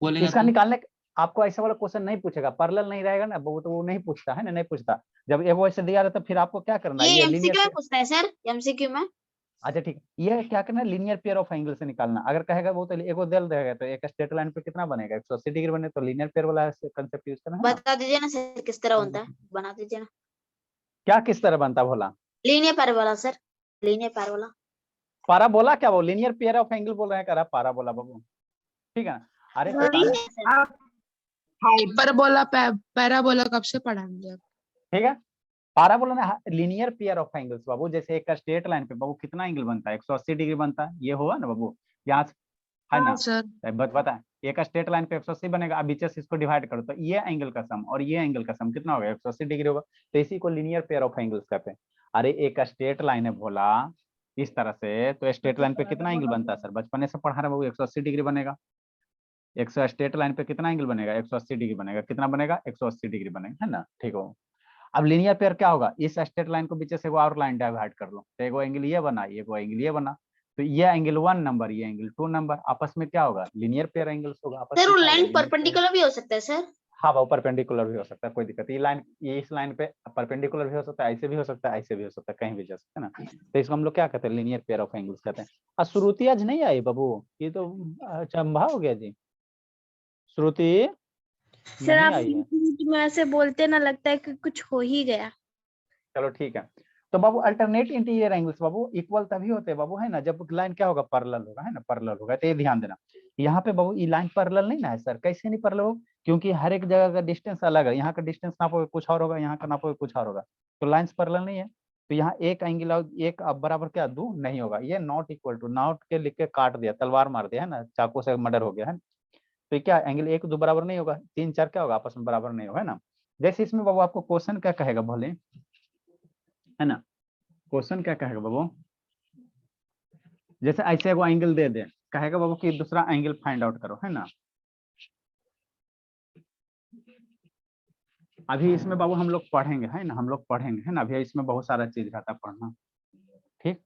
बोलेगा इसका तो? निकालने आपको ऐसा वाला क्वेश्चन नहीं पूछेगा, पैरेलल नहीं रहेगा ना वो तो वो नहीं पूछता, है ना? नहीं पूछता। जब ये वो ऐसे दिया रहता फिर आपको क्या करना है? ये ये एमसीक्यू में लीनियर। पूछता है सर, एमसीक्यू में। अच्छा ठीक है, ये क्या करना है? लीनियर पेयर ऑफ एंगल से निकालना। अगर कहेगा वो तो एगो दिल देगा तो एक स्ट्रेट लाइन पे कितना बनेगा? 180 डिग्री बने, तो लीनियर पेयर वाला कंसेप्ट यूज करना है ना। बता दीजिए ना सर किस तरह बनता है, बना दीजिए ना। क्या किस तरह बनता भोला? लीनियर पैर वाला सर, लीनियर पैर वाला। पाराबोला क्या? वो लीनियर पेयर ऑफ एंगल बोल रहे हैं, कह पाराबोला बाबू, ठीक है ना? अरे लीनियर सर। आप हाइपरबोला पैराबोला कब से पढ़ाएंगे आप? ठीक है, पाराबोला ना लीनियर पेयर ऑफ एंगल्स बाबू। जैसे एक स्ट्रेट लाइन पे बाबू कितना एंगल बनता है? 180 डिग्री बनता है, ये हुआ ना बाबू? यहाँ से, है हाँ ना? सर। बता, एक स्ट्रेट लाइन पे 180 बनेगा, अब बीच से इसको डिवाइड करो तो ये एंगल का सम और ये एंगल का सम कितना होगा? 180 डिग्री होगा। तो इसी को लीनियर पेयर ऑफ एंगल्स कहते हैं। अरे एक स्ट्रेट लाइन है भोला इस तरह से, तो स्ट्रेट लाइन पे कितना एंगल बनता है सर? बचपन से पढ़ा रहे बाबू, 180 डिग्री बनेगा। एक स्ट्रेट लाइन पे कितना एंगल बनेगा? 180 डिग्री बनेगा। कितना बनेगा? 180 डिग्री बनेगा, है ना? ठीक हो। अब लीनियर पेयर क्या होगा? इस स्ट्रेट लाइन को बीच से और लाइन डिवाइड कर लो तो एगो एंगल ये बना, एगो एंगल ये बना, तो ये एंगल 1 नंबर, ये एंगल 2 नंबर, आपस में क्या होगा? लीनियर पेयर एंगल्स होगा आपस सर में, वो क्या होगा? Line linear pair. परपेंडिकुलर भी हो सकता है सर। हाँ वो परपेंडिकुलर भी हो सकता है, कोई दिक्कत। ये लाइन, ये इस लाइन पे परपेंडिकुलर भी हो सकता है, ऐसे भी हो सकता है, ऐसे भी हो सकता है, कहीं भी जा सकता है ना। तो इसको हम लोग क्या कहते हैं? लीनियर पेयर ऑफ एंगल्स कहते हैं। और श्रुति आज नहीं आई बाबू, ये तो चंबा हो गया जी। श्रुति सर नहीं आप आई है। बीच में ऐसे बोलते ना लगता है कि कुछ हो ही गया। चलो ठीक है। तो बाबू अल्टरनेट इंटीरियर एंगल्स बाबू इक्वल तभी होते हैं बाबू, है ना, जब लाइन क्या होगा? पैरेलल होगा, है ना? पैरेलल होगा। तो ये ध्यान देना, यहाँ पे बाबू ये लाइन पैरेलल नहीं ना है सर। कैसे नहीं पैरेलल हो? क्योंकि हर एक जगह का डिस्टेंस अलग है। यहाँ का डिस्टेंस नापोगे कुछ और होगा, यहाँ का नापोगे कुछ और होगा, तो लाइन्स पैरेलल नहीं है। तो यहाँ एक एंगल और एक अब बराबर क्या? 2 नहीं होगा। ये नॉट इक्वल टू, नॉट के लिख के काट दिया, तलवार मार दिया, है ना? चाकू से मर्डर हो गया है। तो ये क्या एंगल 1 2 बराबर नहीं होगा, 3 4 क्या होगा? आपस में बराबर नहीं होगा, है ना? जैसे इसमें बाबू आपको क्वेश्चन क्या कहेगा भले, है ना? क्वेश्चन क्या कहेगा बाबू? जैसे ऐसे एगो एंगल दे दे, कहेगा बाबू कि दूसरा एंगल फाइंड आउट करो, है ना? अभी इसमें बाबू हम लोग पढ़ेंगे, है ना? हम लोग पढ़ेंगे, है ना? अभी इसमें बहुत सारा चीज रहता है पढ़ना, ठीक।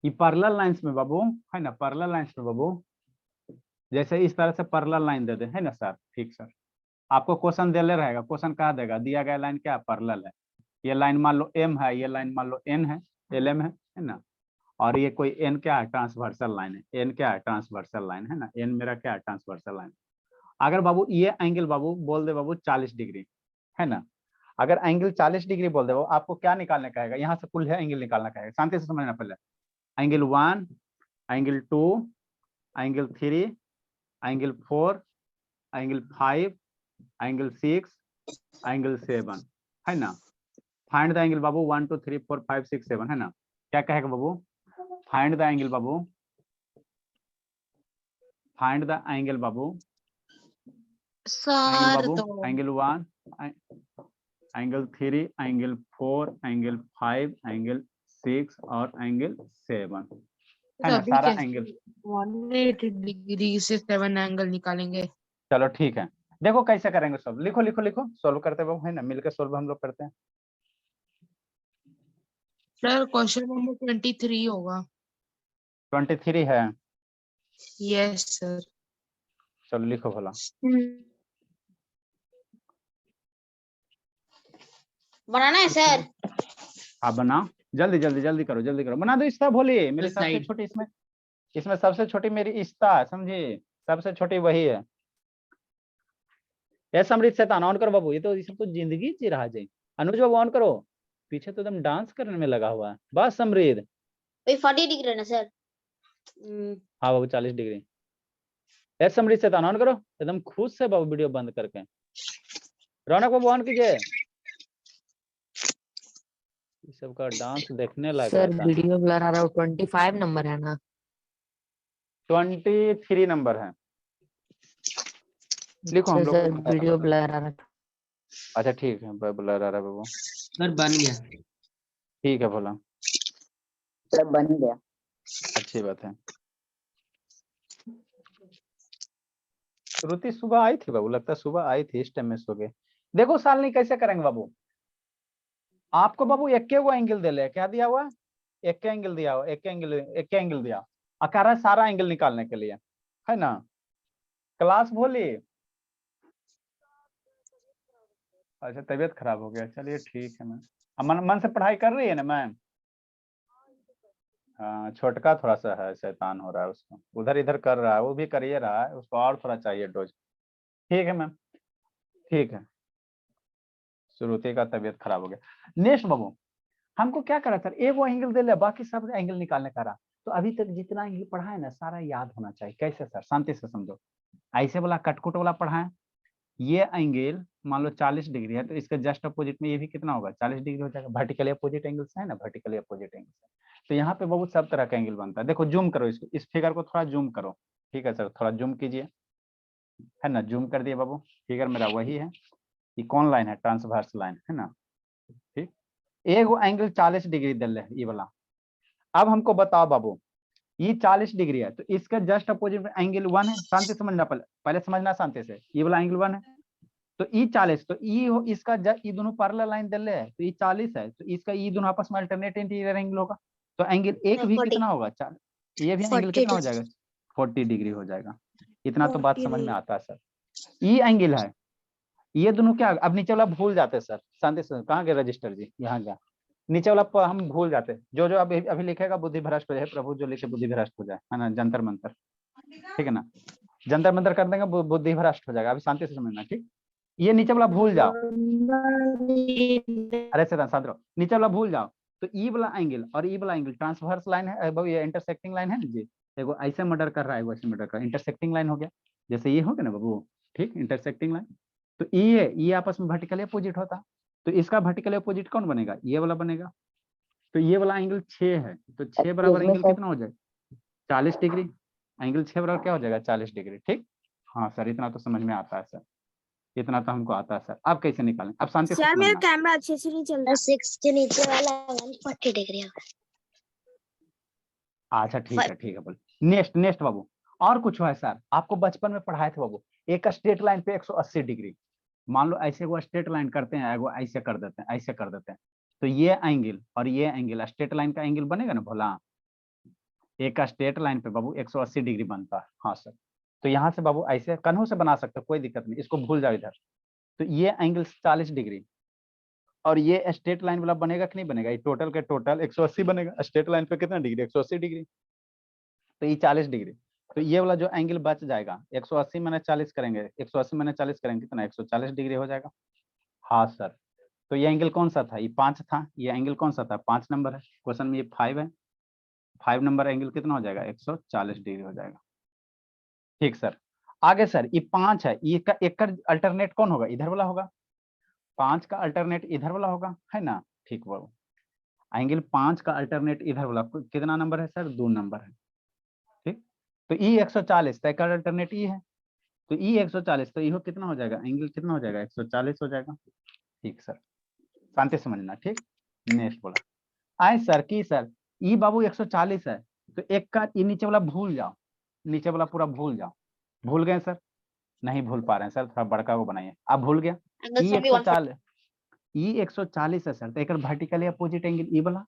ये पैरेलल लाइंस में बाबू, है ना? पैरेलल लाइंस में बाबू जैसे इस तरह से पैरेलल लाइन दे दे, है ना सर? ठीक सर, आपको क्वेश्चन दे ले रहेगा, क्वेश्चन कहा देगा दिया गया लाइन क्या? पैरेलल है। ये लाइन मान लो एम है, ये लाइन मान लो एन है, एल एम है ना? और ये कोई एन क्या है, ट्रांसवर्सल लाइन है, एन क्या है, ट्रांसवर्सल लाइन है ना, एन मेरा क्या है, ट्रांसवर्सल लाइन। अगर बाबू ये एंगल बाबू बोल दे बाबू 40 डिग्री है ना, अगर एंगल 40 डिग्री बोल दे बाबू, आपको क्या निकालने का है, यहाँ से कुल है एंगल निकालना का है, शांति से समझना पहले। Angle 1, angle 2, angle 3, angle 4, angle 5, angle 6, angle 7 है ना। फाइंड द एंगल बाबू 1 2 3 4 5 6 7 है ना। क्या कहेगा बाबू, फाइंड द एंगल बाबू, फाइंड द एंगल बाबू, एंगल सर बाबू, तो angle 1, angle 3, angle 4, angle 5, angle 6 और एंगल 7 है ना, अभी सारा कैसे एंगल। 180 डिग्री से 7 एंगल निकालेंगे? चलो ठीक है, देखो कैसे करेंगे सब, लिखो लिखो लिखो, सोल्व करते बाबू है ना, मिलकर सोल्व हम लोग करते हैं। सर क्वेश्चन नंबर 23 होगा। 23 है, यस सर। चलो लिखो भला। बनाना है सर? हाँ बना, जल्दी जल्दी जल्दी करो, जल्दी करो, बना दो। इस्ता बोलिए, मेरी सबसे साइड छोटी इसमें, इसमें सबसे छोटी मेरी इस्ता है, समझिए, सबसे छोटी वही है। ये समृद्ध शैतान ऑन करो बाबू, ये तो इसमें तो जिंदगी जी रहा है। अनुज बाबू ऑन करो, पीछे तो एकदम डांस करने में लगा हुआ है। बस समृद्ध, वही 40 डिग्री ना सर? हाँ बाबू 40 डिग्री। ये समृद्ध शैतान ऑन करो, एकदम खुश से बाबू वीडियो बंद करके। रौनक बाबू ऑन कीजिए, ये सबका डांस देखने लायक सर रहता है। वीडियो ब्लर आ रहा है, 25 नंबर है ना? 23 नंबर है, लिखो अच्छा हम लोग सर बता वीडियो बता। ब्लर आ रहा है। अच्छा ठीक है, ब्लर आ रहा है बाबू, सर बन गया। ठीक है भोला, सर बन गया। अच्छी बात है। श्रुति सुबह आई थी बाबू, लगता है सुबह आई थी, इस टाइम में सो गए। देखो सालनी कैसे करेंगे बाबू, आपको बाबू एक वो एंगल दे ले, क्या दिया हुआ, एक एंगल दिया हुआ, एक एंगल दिया, अकारा सारा एंगल निकालने के लिए है ना। क्लास भोली, अच्छा तबीयत खराब हो गया, चलिए ठीक है मैम। अब मन मन से पढ़ाई कर रही है ना मैम? हाँ छोटका थोड़ा सा है, शैतान हो रहा है, उसको उधर इधर कर रहा है, वो भी करिए रहा है, उसको और थोड़ा चाहिए डोज। ठीक है मैम, ठीक है। श्रुति का तबीयत खराब हो गया। नेक्स्ट बाबू, हमको क्या करा सर, एक वो एंगल दे लिया, बाकी सब एंगल निकालने का रहा। तो अभी तक जितना एंगल पढ़ा है ना, सारा याद होना चाहिए। कैसे सर, शांति से समझो। ऐसे वाला कटकुट वाला पढ़ा है, ये एंगल मान लो 40 डिग्री है, तो इसका जस्ट अपोजिट में ये भी कितना होगा, 40 डिग्री हो जाएगा। वर्टिकली अपोजिट एंगल है ना, वर्टिकली अपोजिट एंगल। तो यहाँ पे बहुत सब तरह का एंगल बनता है। देखो जूम करो इसको, इस फिगर को थोड़ा जूम करो, ठीक है सर, थोड़ा जूम कीजिए, है ना, जूम कर दिए बाबू। फिगर मेरा वही है, ये कौन लाइन है, ट्रांसवर्स लाइन है ना, ठीक। एक एंगल 40 डिग्री दे रहे ये वाला। अब हमको बताओ बाबू, ये 40 डिग्री है, तो इसका जस्ट अपोजिट में एंगल 1 है। शांति समझना, पहले पहले समझना शांति से। ये वाला एंगल 1 है, तो ई 40, तो ई इसका ये दोनों पैरेलल लाइन दे रहे हैं, तो ये 40 है, तो इसका ये दोनों आपस में अल्टरनेट इंटीरियर एंगल होगा। तो एंगल एक भी 40 कितना होगा, 4, ये भी एंगल 40 कितना हो जाएगा, 40 डिग्री हो जाएगा। इतना तो बात 40 समझ में डिग्री। आता है सर। ये एंगल है, ये दोनों क्या, अब नीचे वाला भूल जाते हैं सर, शांति से। कहाँ गए रजिस्टर जी, यहाँ गया। नीचे वाला हम भूल जाते हैं, जो जो अभी अभी लिखेगा बुद्धि भ्रष्ट हो जाए, प्रभु जो लिखे बुद्धि भ्रष्ट हो जाए, है ना, जंतर मंतर, ठीक है ना, जंतर मंतर कर देंगे, बुद्धि भ्रष्ट हो जाएगा। अभी शांति से समझना, ठीक। ये नीचे वाला भूल जाओ, अरे सर शांत रहो, नीचे वाला भूल जाओ। तो ई वाला एंगल और ई वाला एंगल ट्रांसवर्स लाइन है बाबू, ये इंटरसेक्टिंग लाइन है ना जी। देखो ऐसे मर्डर कर रहा है, वैसे मर्डर कर रहा है, इंटरसेक्टिंग लाइन हो गया, जैसे ये हो गया ना बाबू, ठीक, इंटरसेक्टिंग लाइन। तो ये आपस में वर्टिकली अपोजिट होता, तो इसका वर्टिकली अपोजिट कौन बनेगा, ये वाला बनेगा। तो ये वाला एंगल 6 है, तो 6 बराबर एंगल कितना हो जाएगा, 40 डिग्री। एंगल 6 बराबर क्या हो जाएगा, 40 डिग्री, ठीक। हाँ सर, इतना तो समझ में आता है सर, इतना तो हमको आता है सर। अब कैसे निकालें, अब शांति से सर मेरा समझना। कैमरा अच्छे से नहीं चल रहा। 6 के नीचे वाला 140 डिग्री होगा। अच्छा ठीक है, ठीक है, बोल। नेक्स्ट नेक्स्ट बाबू, और कुछ है सर, आपको बचपन में पढ़ाए थे बाबू, एक स्ट्रेट लाइन पे 180 डिग्री। मान लो ऐसे वो स्ट्रेट लाइन करते हैं, वो ऐसे कर देते हैं, ऐसे कर देते हैं, तो ये एंगल और ये एंगल स्ट्रेट लाइन का एंगल बनेगा ना भोला। एक स्ट्रेट लाइन पे बाबू 180 डिग्री बनता है, हाँ सर। तो यहाँ से बाबू ऐसे कन्हों से बना सकते हो, कोई दिक्कत नहीं, इसको भूल जाओ इधर। तो ये एंगल 40 डिग्री, और ये स्ट्रेट लाइन वाला बनेगा कि नहीं बनेगा, ये टोटल के टोटल 180 बनेगा। स्ट्रेट लाइन पे कितना डिग्री, 180 डिग्री, तो ये 40 डिग्री। तो ये वाला जो एंगल बच जाएगा 180 मैंने 40 करेंगे, 180 मैंने 40 करेंगे कितना, 140 डिग्री हो जाएगा। हाँ सर, तो ये एंगल कौन सा था, ये 5 था, ये एंगल कौन सा था, 5 नंबर है, क्वेश्चन में ये 5 है, 5 नंबर एंगल कितना हो जाएगा, 140 डिग्री हो जाएगा। ठीक सर, आगे सर ये 5 है, ये का एक का अल्टरनेट कौन होगा, इधर वाला होगा, 5 का अल्टरनेट इधर वाला होगा, है ना। ठीक वो एंगल 5 का अल्टरनेट इधर वाला कितना नंबर है सर, 2 नंबर है। ठीक, तो ई 140 का अल्टरनेट ई है, तो ई 140, तो इहो कितना हो जाएगा, एंगल कितना हो जाएगा, 140 हो जाएगा। ठीक सर, शांति समझना। ठीक, नेक्स्ट बोला आए सर की सर ई बाबू 140 है, तो एक का ई नीचे वाला भूल जाओ, नीचे वाला पूरा भूल जाओ। भूल गए सर, नहीं भूल पा रहे हैं सर, थोड़ा बड़का को बनाइए। आप भूल गया, एंगल ई सभी 140 140 है सर, तो एक वर्टिकली अपोजिट एंगल ई वाला,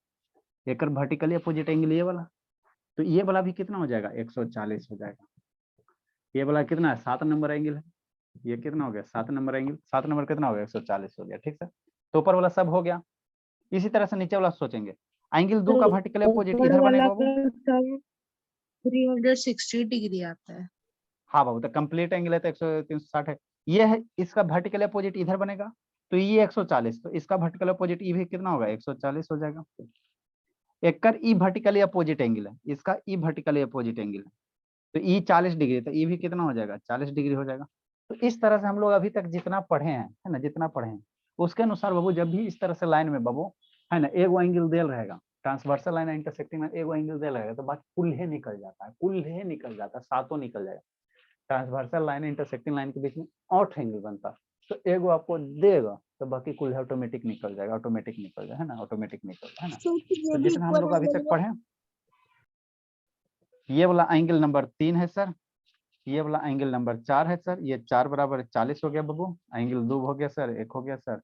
एक वर्टिकली अपोजिट एंगल ये वाला, तो ये वाला भी कितना हो जाएगा, 140 हो जाएगा। ये वाला कितना है, 7 नंबर एंगल है, ये कितना हो गया, 7 नंबर एंगल, 7 नंबर कितना हो गया, 140 हो गया। ठीक सर, तो ऊपर वाला सब हो गया। इसी तरह से नीचे वाला सोचेंगे, एंगल 2 का वर्टिकल अपोजिट इधर बनेगा बाबू, 360 डिग्री आता है। हाँ बाबू, तो कंप्लीट एंगल है तो 360 है, ये है, इसका वर्टिकल अपोजिट इधर बनेगा, तो ये 140, तो इसका वर्टिकल अपोजिट ई भी कितना होगा, 140 हो जाएगा। एक कर ई वर्टिकली अपोजिट एंगल है, इसका ई वर्टिकली अपोजिट एंगल है, तो ई 40 डिग्री, तो ई भी कितना हो जाएगा, 40 डिग्री हो जाएगा। तो इस तरह से हम लोग अभी तक जितना पढ़े हैं, है ना, जितना पढ़े हैं उसके अनुसार बाबू, जब भी इस तरह से लाइन में बाबू, है ना, एगो एंगल देल रहेगा, ट्रांसवर्सल लाइन इंटरसेक्टिंग में एगो एंगल देल रहेगा, तो बाकी कुल्हे निकल जाता है, कुल्हे निकल जाता है, सातों निकल जाएगा। ट्रांसवर्सल लाइन इंटरसेक्टिंग लाइन के बीच में 8 एंगल बनता है, तो एगो आपको देगा तो बाकी कुल ऑटोमेटिक निकल जाएगा, ऑटोमेटिक निकल जाएगा, है ना, ऑटोमेटिक निकल जाएगा, है ना। तो जितना हम लोग अभी तक पढ़े, ये वाला एंगल नंबर 3 है सर, ये वाला एंगल नंबर 4 है सर, ये 4 बराबर 40 हो गया बाबू, एंगल 2 हो गया सर, 1 हो गया सर,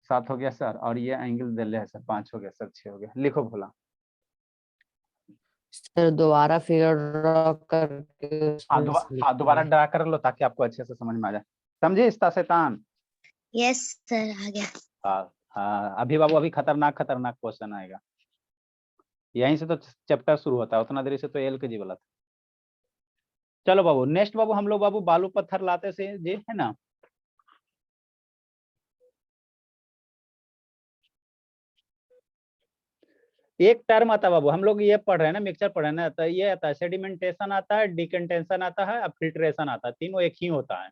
7 हो गया सर, और ये एंगल दिल्ले है सर, 5 हो गया सर, 6 हो गया। लिखो भोला, सर दोबारा फिगर ड्रॉ करके उसमें से हाँ दोबारा ड्रा कर लो ताकि आपको अच्छे से समझ में आ जाए, समझे इस्ता शैतान। यस सर, आ गया। हाँ अभी बाबू, अभी खतरनाक खतरनाक क्वेश्चन आएगा, यहीं से तो चैप्टर शुरू होता है, उतना देरी से तो एल के जी वाला था। चलो बाबू, नेक्स्ट बाबू, हम लोग बाबू बालू पत्थर लाते से जी, है ना। एक टर्म आता है बाबू, हम लोग ये पढ़ रहे हैं ना, मिक्सचर पढ़ रहे हैं ना, तो ये आता है सेडिमेंटेशन आता है, डिकंटेंशन आता है, फिल्ट्रेशन आता है, तीनों एक ही होता है,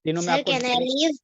तीनों में सर आपको कैन आई लीव?